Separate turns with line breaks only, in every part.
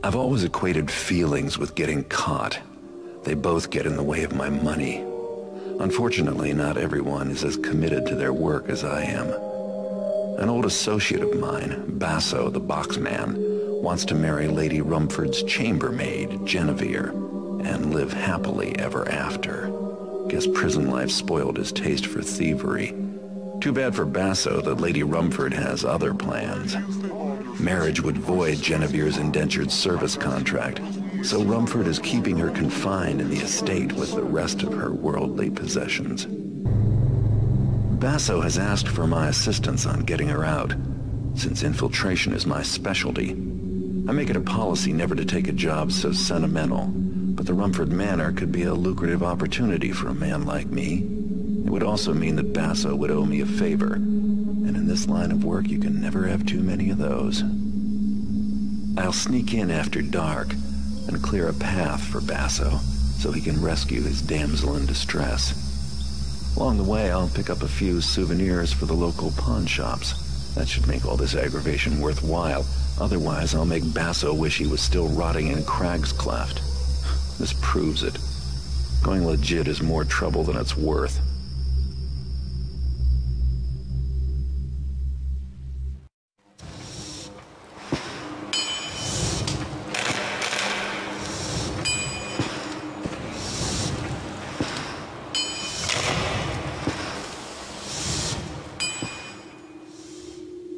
I've always equated feelings with getting caught. They both get in the way of my money. Unfortunately, not everyone is as committed to their work as I am. An old associate of mine, Basso the boxman, wants to marry Lady Rumford's chambermaid, Genevieve, and live happily ever after. Guess prison life spoiled his taste for thievery. Too bad for Basso that Lady Rumford has other plans. Marriage would void Genevieve's indentured service contract, so Rumford is keeping her confined in the estate with the rest of her worldly possessions. Basso has asked for my assistance on getting her out, since infiltration is my specialty. I make it a policy never to take a job so sentimental, but the Rumford Manor could be a lucrative opportunity for a man like me. It would also mean that Basso would owe me a favor, and in this line of work you can never have too many of those. I'll sneak in after dark and clear a path for Basso so he can rescue his damsel in distress. Along the way, I'll pick up a few souvenirs for the local pawn shops. That should make all this aggravation worthwhile. Otherwise, I'll make Basso wish he was still rotting in Crag's Cleft. This proves it. Going legit is more trouble than it's worth.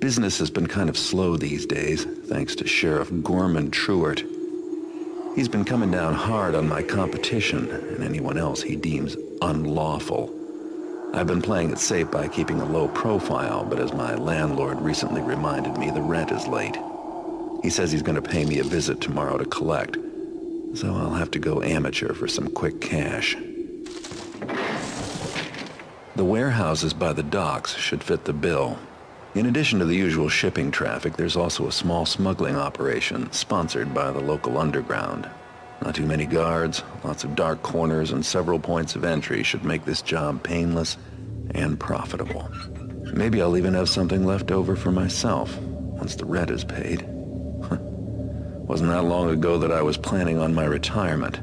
Business has been kind of slow these days, thanks to Sheriff Gorman Truart. He's been coming down hard on my competition and anyone else he deems unlawful. I've been playing it safe by keeping a low profile, but as my landlord recently reminded me, the rent is late. He says he's going to pay me a visit tomorrow to collect, so I'll have to go amateur for some quick cash. The warehouses by the docks should fit the bill. In addition to the usual shipping traffic, there's also a small smuggling operation sponsored by the local underground. Not too many guards, lots of dark corners, and several points of entry should make this job painless and profitable. Maybe I'll even have something left over for myself once the rent is paid. Wasn't that long ago that I was planning on my retirement.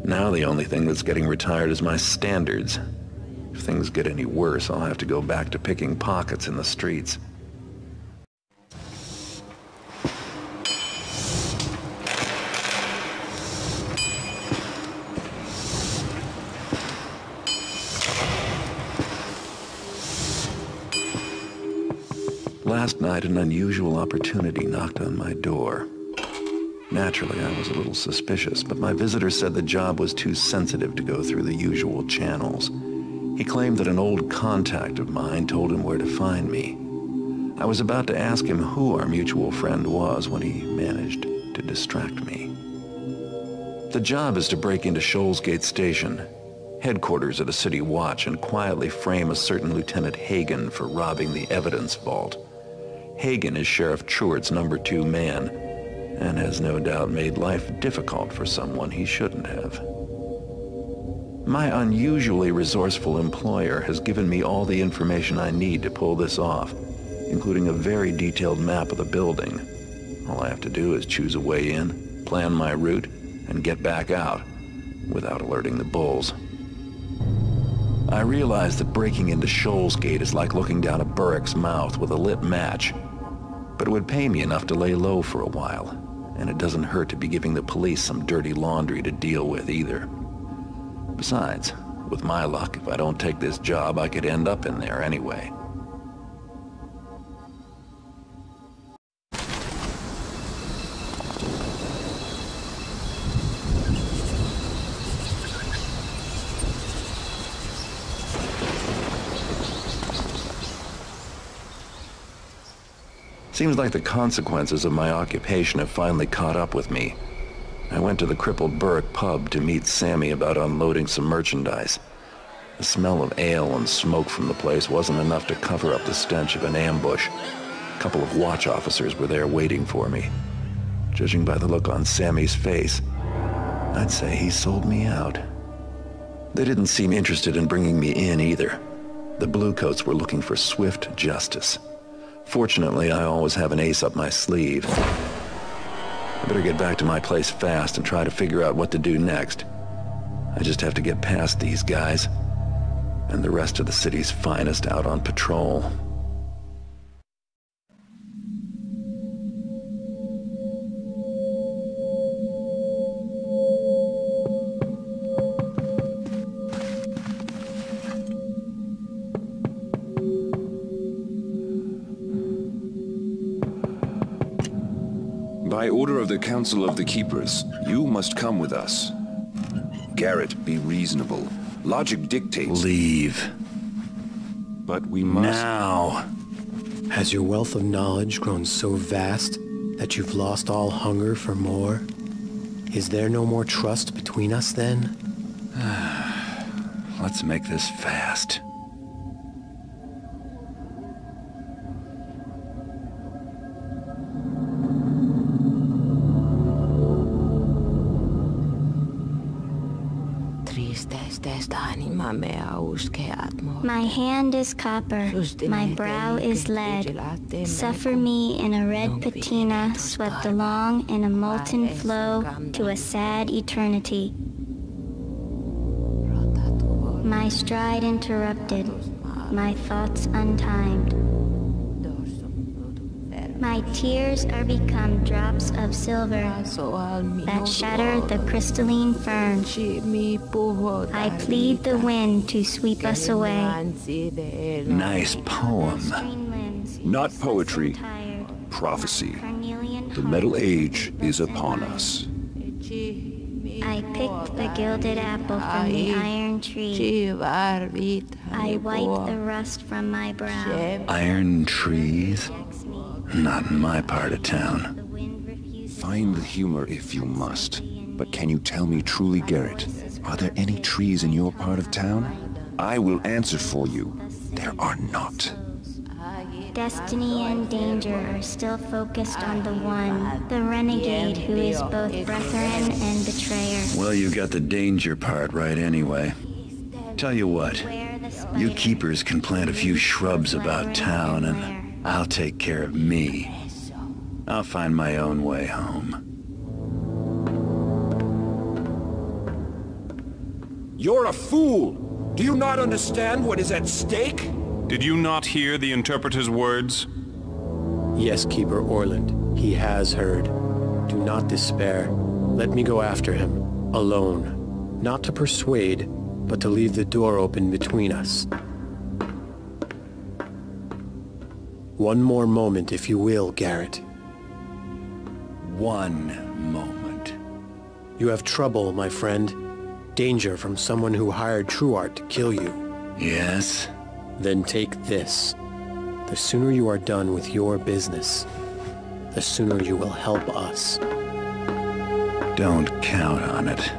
Now the only thing that's getting retired is my standards. If things get any worse, I'll have to go back to picking pockets in the streets. Last night, an unusual opportunity knocked on my door. Naturally, I was a little suspicious, but my visitor said the job was too sensitive to go through the usual channels. He claimed that an old contact of mine told him where to find me. I was about to ask him who our mutual friend was when he managed to distract me. The job is to break into Shoalsgate Station, headquarters of the City Watch, and quietly frame a certain Lieutenant Hagen for robbing the evidence vault. Hagen is Sheriff Truart's #2 man, and has no doubt made life difficult for someone he shouldn't have. My unusually resourceful employer has given me all the information I need to pull this off, including a very detailed map of the building. All I have to do is choose a way in, plan my route, and get back out, without alerting the bulls. I realize that breaking into Shoalsgate is like looking down a burrick's mouth with a lit match, but it would pay me enough to lay low for a while, and it doesn't hurt to be giving the police some dirty laundry to deal with either. Besides, with my luck, if I don't take this job, I could end up in there anyway. Seems like the consequences of my occupation have finally caught up with me. I went to the crippled Burrick pub to meet Sammy about unloading some merchandise. The smell of ale and smoke from the place wasn't enough to cover up the stench of an ambush. A couple of watch officers were there waiting for me. Judging by the look on Sammy's face, I'd say he sold me out. They didn't seem interested in bringing me in either. The Bluecoats were looking for swift justice. Fortunately, I always have an ace up my sleeve. I better get back to my place fast and try to figure out what to do next. I just have to get past these guys and the rest of the city's finest out on patrol.
By order of the Council of the Keepers, you must come with us. Garrett, be reasonable. Logic dictates...
Leave.
But we must...
Now!
Has your wealth of knowledge grown so vast that you've lost all hunger for more? Is there no more trust between us then?
Let's make this fast.
My hand is copper, my brow is lead. Suffer me in a red patina swept along in a molten flow to a sad eternity. My stride interrupted, my thoughts untimed. My tears are become drops of silver that shatter the crystalline fern. I plead the wind to sweep us away.
Nice poem.
Not poetry, prophecy. The Metal Age is upon us.
I picked the gilded apple from the iron tree. I wipe the rust from my brow.
Iron trees? Not in my part of town.
Find the humor if you must. But can you tell me truly, Garrett, are there any trees in your part of town? I will answer for you. There are not.
Destiny and danger are still focused on the one, the renegade who is both brethren and betrayer.
Well, you got the danger part right anyway. Tell you what, you keepers can plant a few shrubs about town and I'll take care of me. I'll find my own way home.
You're a fool! Do you not understand what is at stake?
Did you not hear the interpreter's words?
Yes, Keeper Orland, he has heard. Do not despair. Let me go after him, alone. Not to persuade, but to leave the door open between us. One more moment, if you will, Garrett.
One moment.
You have trouble, my friend. Danger from someone who hired Truart to kill you.
Yes?
Then take this. The sooner you are done with your business, the sooner you will help us.
Don't count on it.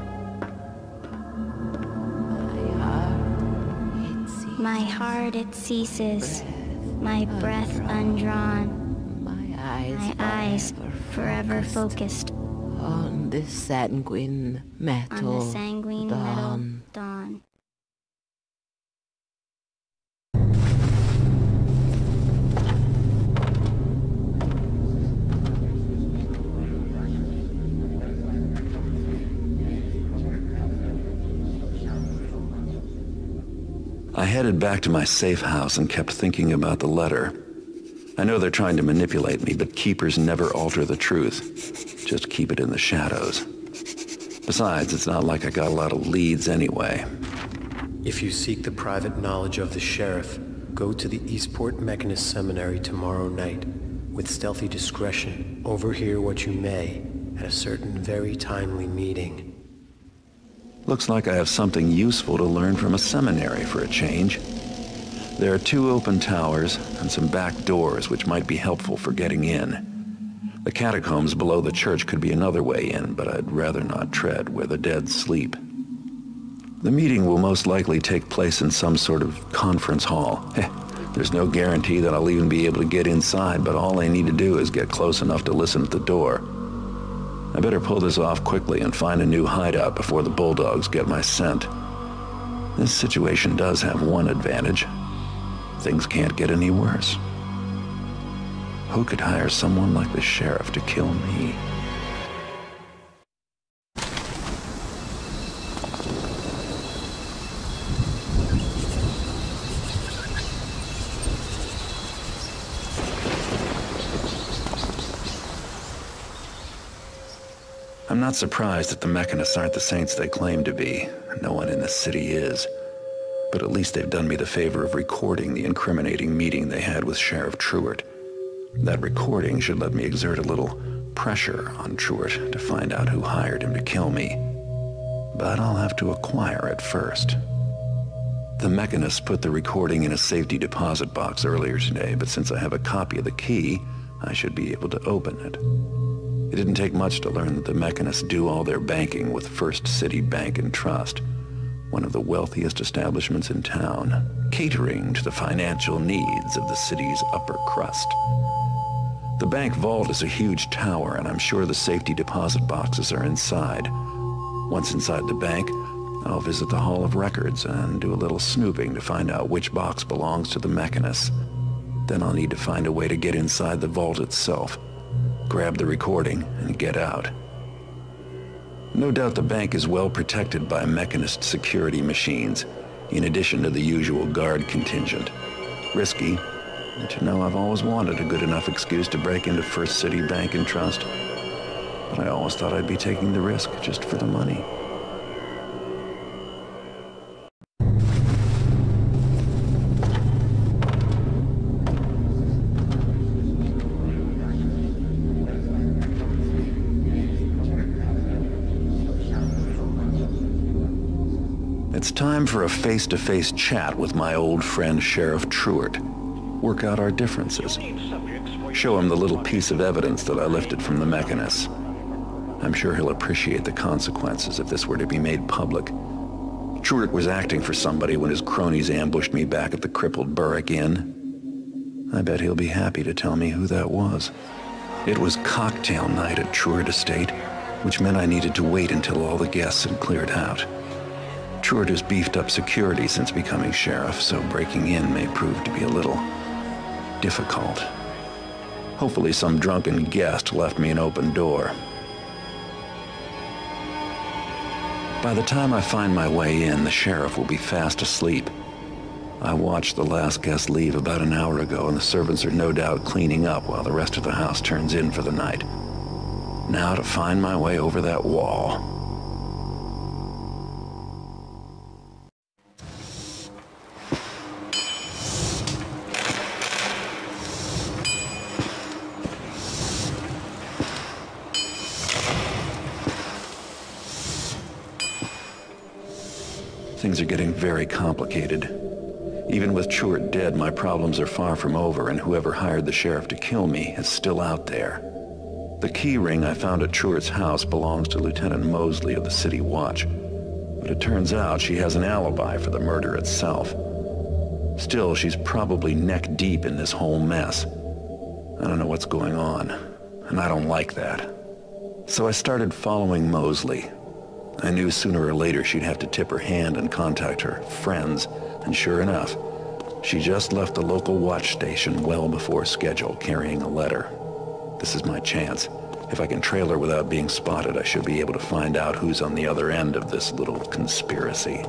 My heart it ceases, my breath undrawn, my eyes forever focused
on the sanguine metal
dawn.
I headed back to my safe house and kept thinking about the letter. I know they're trying to manipulate me, but keepers never alter the truth. Just keep it in the shadows. Besides, it's not like I got a lot of leads anyway.
If you seek the private knowledge of the sheriff, go to the Eastport Mechanist Seminary tomorrow night. With stealthy discretion, overhear what you may at a certain very timely meeting.
Looks like I have something useful to learn from a seminary for a change. There are 2 open towers and some back doors which might be helpful for getting in. The catacombs below the church could be another way in, but I'd rather not tread where the dead sleep. The meeting will most likely take place in some sort of conference hall. There's no guarantee that I'll even be able to get inside, but all I need to do is get close enough to listen at the door. I better pull this off quickly and find a new hideout before the bulldogs get my scent. This situation does have one advantage. Things can't get any worse. Who could hire someone like the sheriff to kill me? I'm not surprised that the mechanists aren't the saints they claim to be. No one in this city is. But at least they've done me the favor of recording the incriminating meeting they had with Sheriff Truart. That recording should let me exert a little pressure on Truart to find out who hired him to kill me. But I'll have to acquire it first. The mechanists put the recording in a safety deposit box earlier today, but since I have a copy of the key, I should be able to open it. It didn't take much to learn that the mechanists do all their banking with First City Bank and Trust, one of the wealthiest establishments in town, catering to the financial needs of the city's upper crust. The bank vault is a huge tower, and I'm sure the safety deposit boxes are inside. Once inside the bank, I'll visit the Hall of Records and do a little snooping to find out which box belongs to the mechanists. Then I'll need to find a way to get inside the vault itself, grab the recording, and get out. No doubt the bank is well protected by mechanist security machines, in addition to the usual guard contingent. Risky, but you know I've always wanted a good enough excuse to break into First City Bank and Trust. But I always thought I'd be taking the risk just for the money. It's time for a face-to-face chat with my old friend Sheriff Truart. Work out our differences. Show him the little piece of evidence that I lifted from the mechanists. I'm sure he'll appreciate the consequences if this were to be made public. Truart was acting for somebody when his cronies ambushed me back at the crippled Burrick Inn. I bet he'll be happy to tell me who that was. It was cocktail night at Truart Estate, which meant I needed to wait until all the guests had cleared out. Truart has beefed up security since becoming sheriff, so breaking in may prove to be a little difficult. Hopefully some drunken guest left me an open door. By the time I find my way in, the sheriff will be fast asleep. I watched the last guest leave about an hour ago, and the servants are no doubt cleaning up while the rest of the house turns in for the night. Now to find my way over that wall. Things are getting very complicated. Even with Truart dead, my problems are far from over, and whoever hired the sheriff to kill me is still out there. The key ring I found at Truart's house belongs to Lieutenant Mosley of the City Watch, but it turns out she has an alibi for the murder itself. Still, she's probably neck-deep in this whole mess. I don't know what's going on, and I don't like that. So I started following Mosley. I knew sooner or later she'd have to tip her hand and contact her friends, and sure enough, she just left the local watch station well before schedule, carrying a letter. This is my chance. If I can trail her without being spotted, I should be able to find out who's on the other end of this little conspiracy.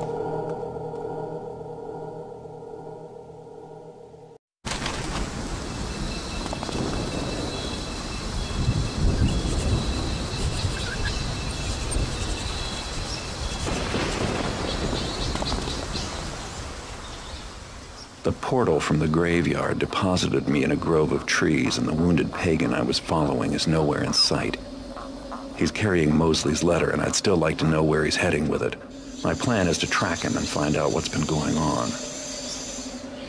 The portal from the graveyard deposited me in a grove of trees, and the wounded pagan I was following is nowhere in sight. He's carrying Mosley's letter, and I'd still like to know where he's heading with it. My plan is to track him and find out what's been going on.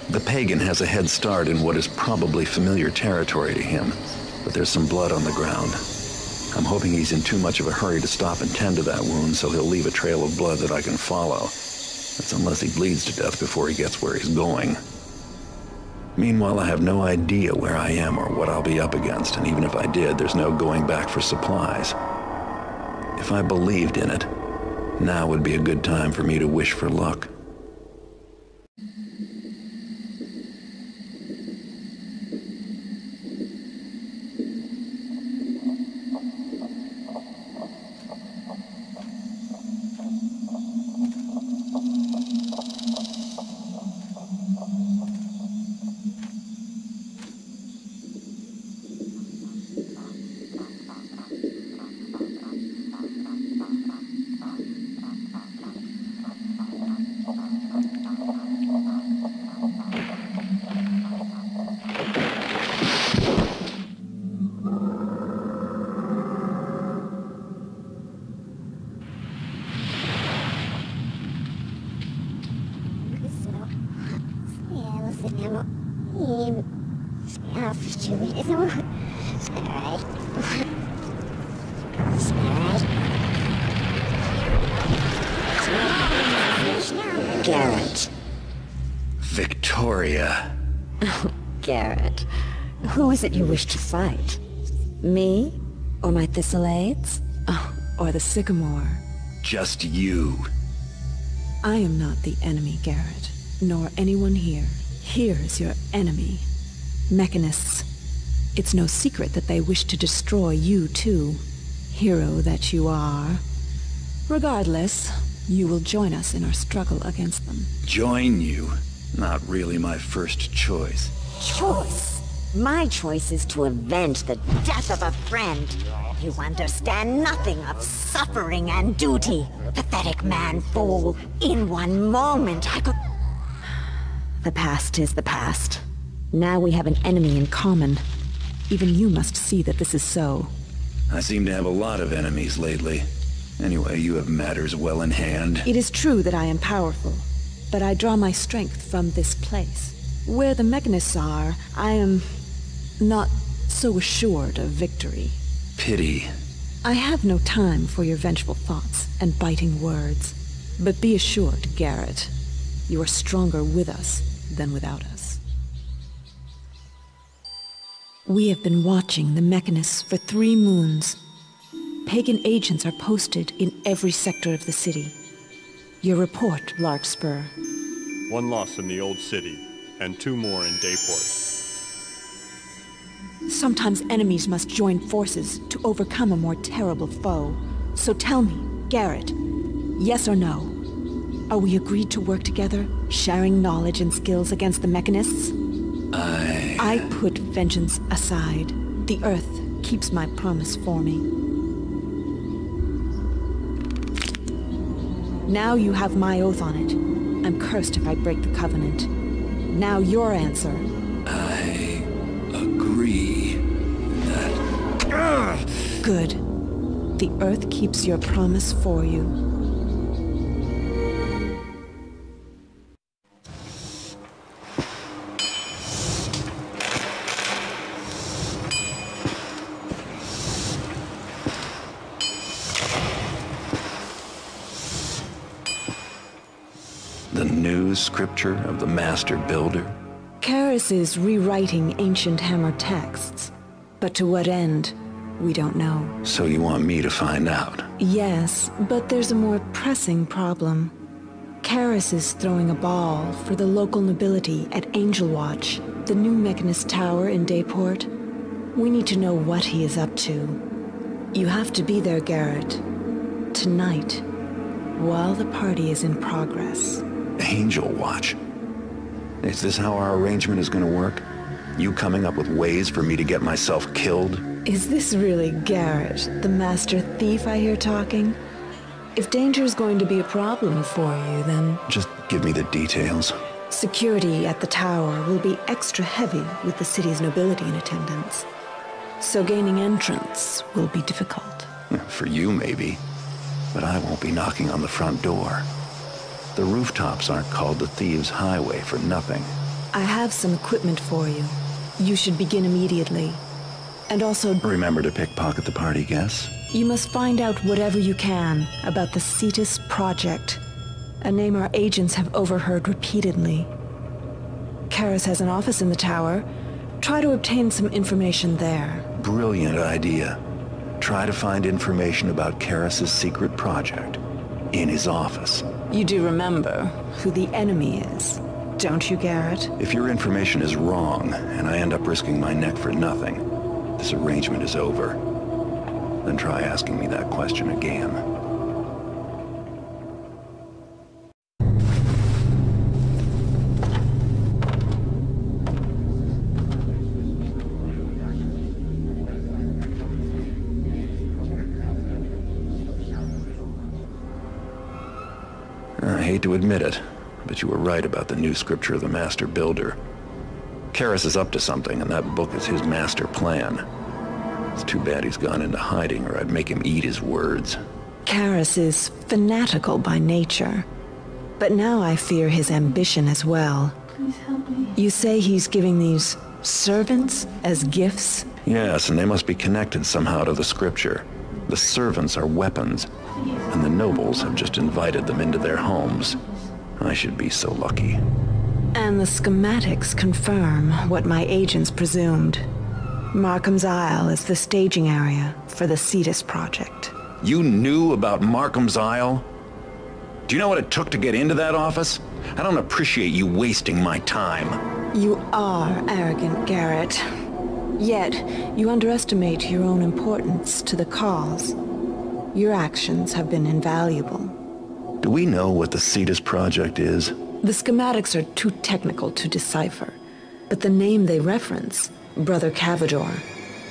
The pagan has a head start in what is probably familiar territory to him, but there's some blood on the ground. I'm hoping he's in too much of a hurry to stop and tend to that wound, so he'll leave a trail of blood that I can follow. That's unless he bleeds to death before he gets where he's going. Meanwhile, I have no idea where I am or what I'll be up against, and even if I did, there's no going back for supplies. If I believed in it, now would be a good time for me to wish for luck.
Garrett.
Victoria.
Garrett, who is it you wish to fight? Me? Or my Thistlades?
Or the Sycamore?
Just you.
I am not the enemy, Garrett, nor anyone here. Here is your enemy. Mechanists. It's no secret that they wish to destroy you, too. Hero that you are. Regardless, you will join us in our struggle against them.
Join you? Not really my first choice.
Choice? My choice is to avenge the death of a friend. You understand nothing of suffering and duty. Pathetic man fool. In one moment I could...
The past is the past. Now we have an enemy in common. Even you must see that this is so.
I seem to have a lot of enemies lately. Anyway, you have matters well in hand.
It is true that I am powerful, but I draw my strength from this place. Where the mechanists are, I am not so assured of victory.
Pity.
I have no time for your vengeful thoughts and biting words. But be assured, Garrett, you are stronger with us than without us. We have been watching the mechanists for 3 moons. Pagan agents are posted in every sector of the city. Your report, Larkspur.
1 loss in the old city, and 2 more in Dayport.
Sometimes enemies must join forces to overcome a more terrible foe. So tell me, Garrett, yes or no? Are we agreed to work together, sharing knowledge and skills against the mechanists? I put vengeance aside. The Earth keeps my promise for me. Now you have my oath on it. I'm cursed if I break the covenant. Now your answer.
I agree that...
Good. The Earth keeps your promise for you.
The new scripture of the Master Builder?
Karis is rewriting ancient Hammer texts. But to what end? We don't know.
So you want me to find out?
Yes, but there's a more pressing problem. Karis is throwing a ball for the local nobility at Angel Watch, the new Mechanist Tower in Dayport. We need to know what he is up to. You have to be there, Garrett. Tonight, while the party is in progress.
Angel Watch? Is this how our arrangement is going to work? You coming up with ways for me to get myself killed?
Is this really Garrett, the master thief I hear talking? If danger is going to be a problem for you, then...
Just give me the details.
Security at the tower will be extra heavy with the city's nobility in attendance. So gaining entrance will be difficult.
For you, maybe. But I won't be knocking on the front door. The rooftops aren't called the Thieves' Highway for nothing.
I have some equipment for you. You should begin immediately. And also...
Remember to pickpocket the party guests?
You must find out whatever you can about the Cetus Project, a name our agents have overheard repeatedly. Karis has an office in the tower. Try to obtain some information there.
Brilliant idea. Try to find information about Karis' secret project in his office.
You do remember who the enemy is, don't you, Garrett?
If your information is wrong, and I end up risking my neck for nothing, this arrangement is over. Then try asking me that question again. I hate to admit it, but you were right about the new scripture of the Master Builder. Karis is up to something, and that book is his master plan. It's too bad he's gone into hiding, or I'd make him eat his words.
Karis is fanatical by nature, but now I fear his ambition as well.
Please help me.
You say he's giving these servants as gifts?
Yes, and they must be connected somehow to the scripture. The servants are weapons, and the nobles have just invited them into their homes. I should be so lucky.
And the schematics confirm what my agents presumed. Markham's Isle is the staging area for the Cetus Project.
You knew about Markham's Isle? Do you know what it took to get into that office? I don't appreciate you wasting my time.
You are arrogant, Garrett. Yet, you underestimate your own importance to the cause. Your actions have been invaluable.
Do we know what the Cetus Project is?
The schematics are too technical to decipher, but the name they reference, Brother Cavador,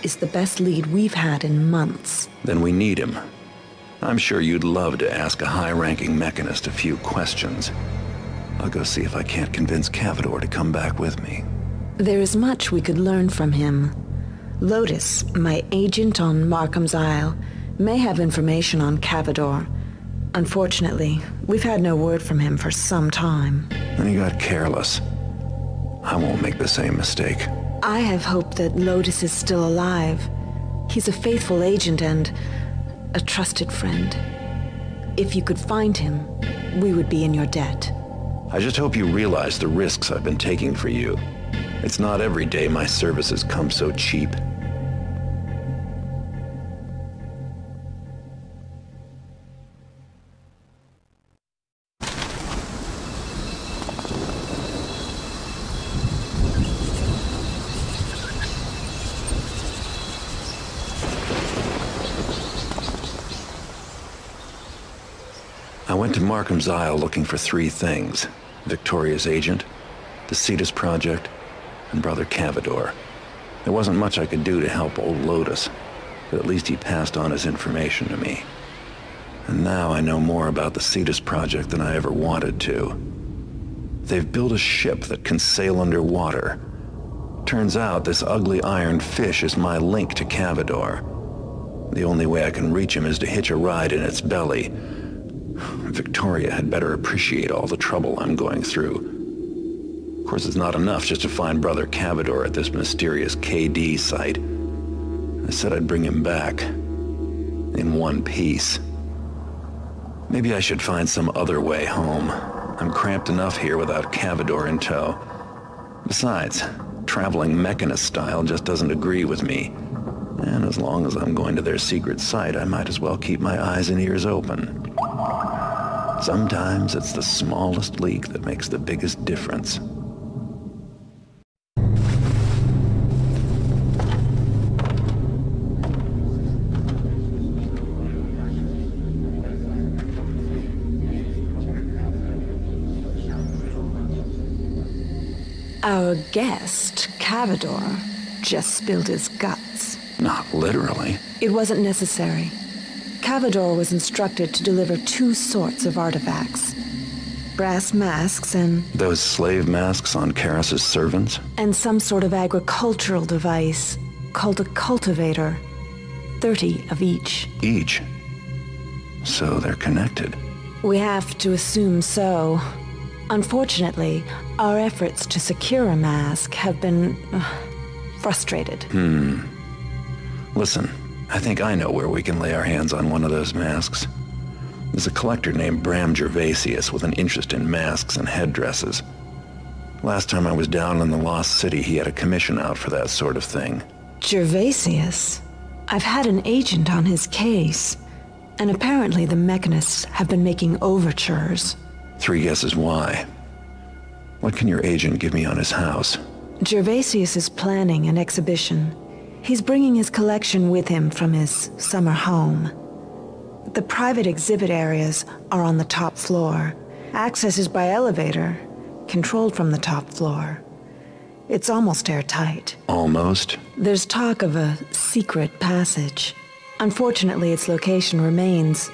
is the best lead we've had in months.
Then we need him. I'm sure you'd love to ask a high-ranking mechanist a few questions. I'll go see if I can't convince Cavador to come back with me.
There is much we could learn from him. Lotus, my agent on Markham's Isle, may have information on Cavador. Unfortunately, we've had no word from him for some time.
Then he got careless. I won't make the same mistake.
I have hope that Lotus is still alive. He's a faithful agent and a trusted friend. If you could find him, we would be in your debt.
I just hope you realize the risks I've been taking for you. It's not every day my services come so cheap. I went to Markham's Isle looking for three things: Victoria's agent, the Cetus Project, and Brother Cavador. There wasn't much I could do to help old Lotus, but at least he passed on his information to me. And now I know more about the Cetus Project than I ever wanted to. They've built a ship that can sail underwater. Turns out this ugly iron fish is my link to Cavador. The only way I can reach him is to hitch a ride in its belly. Victoria had better appreciate all the trouble I'm going through. Of course, it's not enough just to find Brother Cavador at this mysterious KD site. I said I'd bring him back. In one piece. Maybe I should find some other way home. I'm cramped enough here without Cavador in tow. Besides, traveling mechanist style just doesn't agree with me. And as long as I'm going to their secret site, I might as well keep my eyes and ears open. Sometimes it's the smallest leak that makes the biggest difference.
Our guest, Cavador, just spilled his guts.
Not literally.
It wasn't necessary. Cavador was instructed to deliver two sorts of artifacts. Brass masks and...
Those slave masks on Karis' servants?
And some sort of agricultural device called a cultivator. 30 of each.
Each? So they're connected.
We have to assume so. Unfortunately, our efforts to secure a mask have been frustrated.
Listen, I think I know where we can lay our hands on one of those masks. There's a collector named Bram Gervasius with an interest in masks and headdresses. Last time I was down in the Lost City, he had a commission out for that sort of thing.
Gervasius? I've had an agent on his case, and apparently the Mechanists have been making overtures.
3 guesses why. What can your agent give me on his house?
Gervasius is planning an exhibition. He's bringing his collection with him from his summer home. The private exhibit areas are on the top floor. Access is by elevator, controlled from the top floor. It's almost airtight.
Almost?
There's talk of a secret passage. Unfortunately, its location remains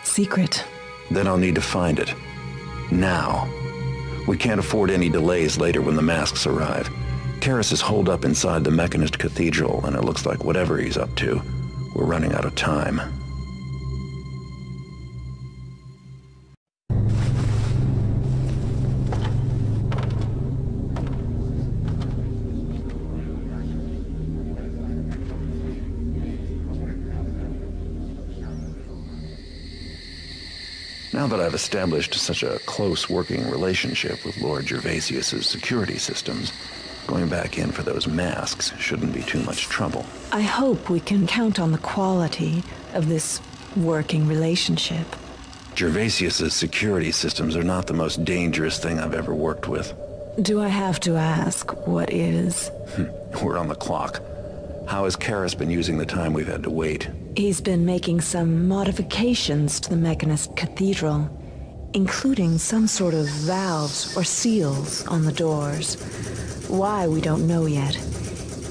secret.
Then I'll need to find it. Now. We can't afford any delays later when the masks arrive. Karras is holed up inside the Mechanist Cathedral, and it looks like whatever he's up to, we're running out of time. Now that I've established such a close working relationship with Lord Gervasius's security systems, going back in for those masks shouldn't be too much trouble.
I hope we can count on the quality of this working relationship.
Gervasius's security systems are not the most dangerous thing I've ever worked with.
Do I have to ask what is?
We're on the clock. How has Karras been using the time we've had to wait?
He's been making some modifications to the Mechanist Cathedral, including some sort of valves or seals on the doors. Why, we don't know yet.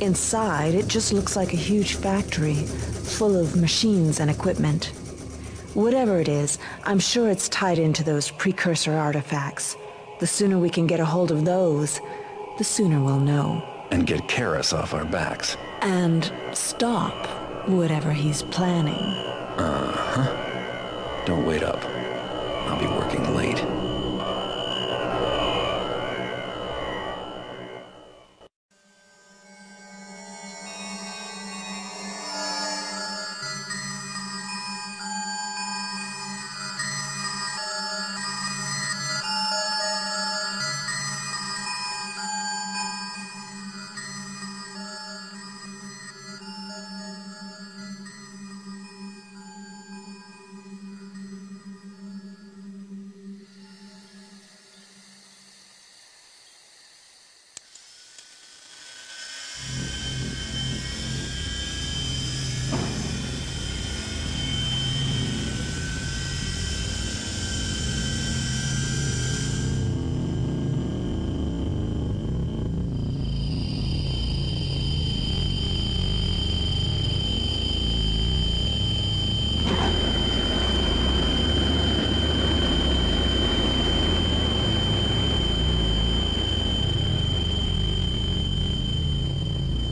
Inside, it just looks like a huge factory, full of machines and equipment. Whatever it is, I'm sure it's tied into those precursor artifacts. The sooner we can get a hold of those, the sooner we'll know.
And get Karras off our backs.
And stop whatever he's planning.
Uh-huh. Don't wait up. I'll be working late.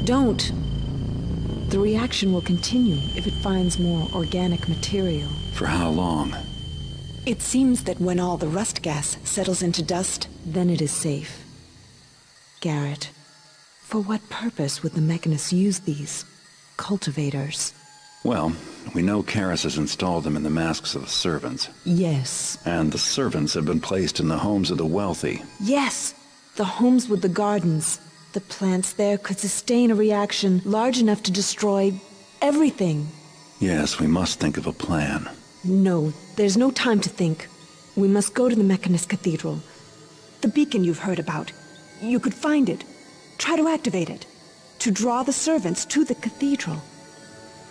Don't. The reaction will continue if it finds more organic material.
For how long?
It seems that when all the rust gas settles into dust, then it is safe. Garrett, for what purpose would the Mechanists use these cultivators?
Well, we know Karras has installed them in the masks of the servants.
Yes.
And the servants have been placed in the homes of the wealthy.
Yes! The homes with the gardens. The plants there could sustain a reaction large enough to destroy everything.
Yes, we must think of a plan.
No, there's no time to think. We must go to the Mechanist Cathedral. The beacon you've heard about. You could find it. Try to activate it. To draw the servants to the cathedral.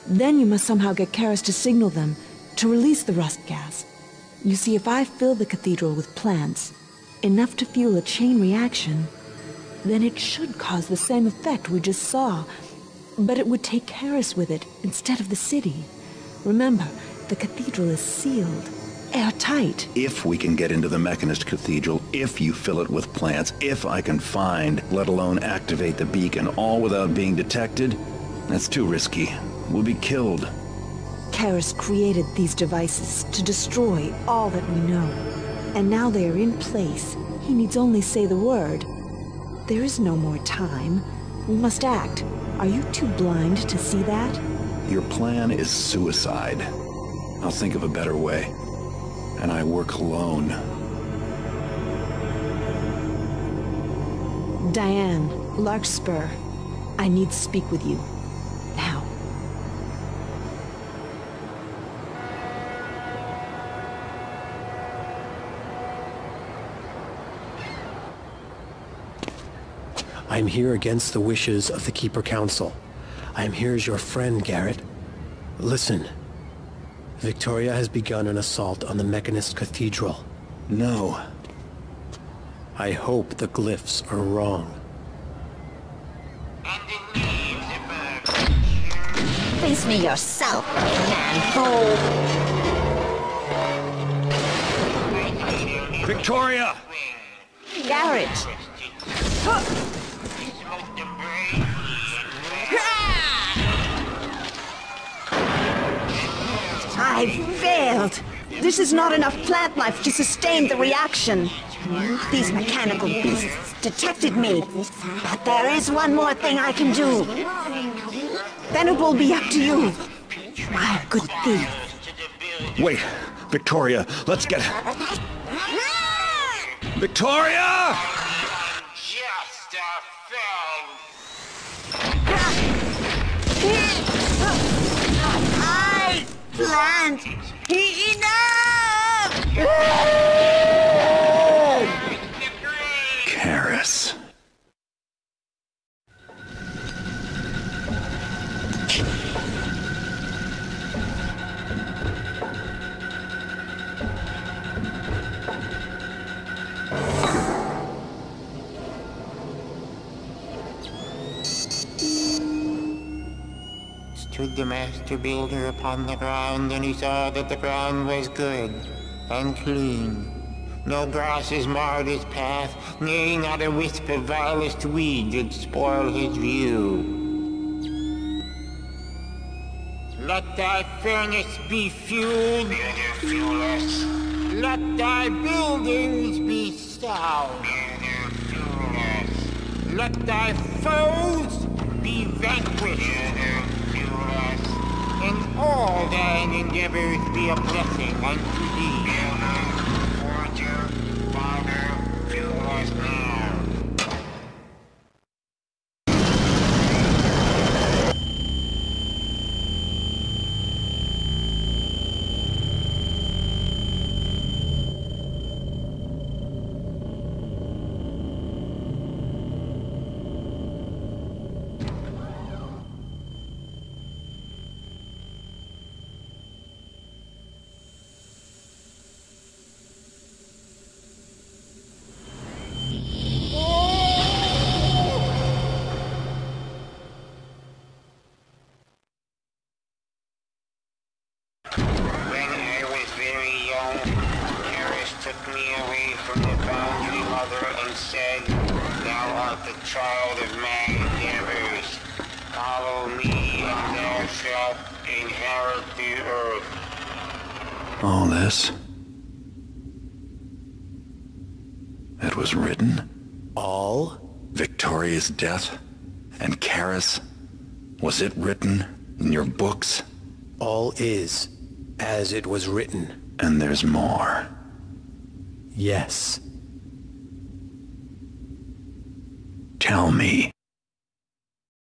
Then you must somehow get Karras to signal them to release the rust gas. You see, if I fill the cathedral with plants, enough to fuel a chain reaction, then it should cause the same effect we just saw. But it would take Karras with it instead of the city. Remember, the cathedral is sealed, airtight.
If we can get into the Mechanist Cathedral, if you fill it with plants, if I can find, let alone activate the beacon, all without being detected, that's too risky. We'll be killed.
Karras created these devices to destroy all that we know. And now they are in place. He needs only say the word. There is no more time. We must act. Are you too blind to see that?
Your plan is suicide. I'll think of a better way. And I work alone.
Diane, Larkspur, I need to speak with you. Now.
I am here against the wishes of the Keeper Council. I am here as your friend, Garrett. Listen. Victoria has begun an assault on the Mechanist Cathedral.
No.
I hope the glyphs are wrong.
Face me yourself, man-fool!
Victoria!
Garrett! I failed! This is not enough plant life to sustain the reaction. These mechanical beasts detected me. But there is one more thing I can do. Then it will be up to you, my good thief.
Wait, Victoria, let's get... Victoria!
Just a film.
I planned enough!
Karis.
Stood the master builder upon the ground, and he saw that the ground was good and clean. No grasses marred his path, nay, not a wisp of vilest weed did spoil his view. Let thy furnace be fueled, builder fuelless. Let thy buildings be sound, builder fuelless. Let thy foes be vanquished, builder fuelless. And all thine endeavors be a blessing unto thee, builder, forger, father, fuelless now. Took me away from the boundary mother and said, thou art the child of my endeavors. Follow me and thou shalt inherit the earth.
All this? It was written?
All?
Victoria's death? And Karis? Was it written in your books?
All is as it was written.
And there's more.
Yes.
Tell me.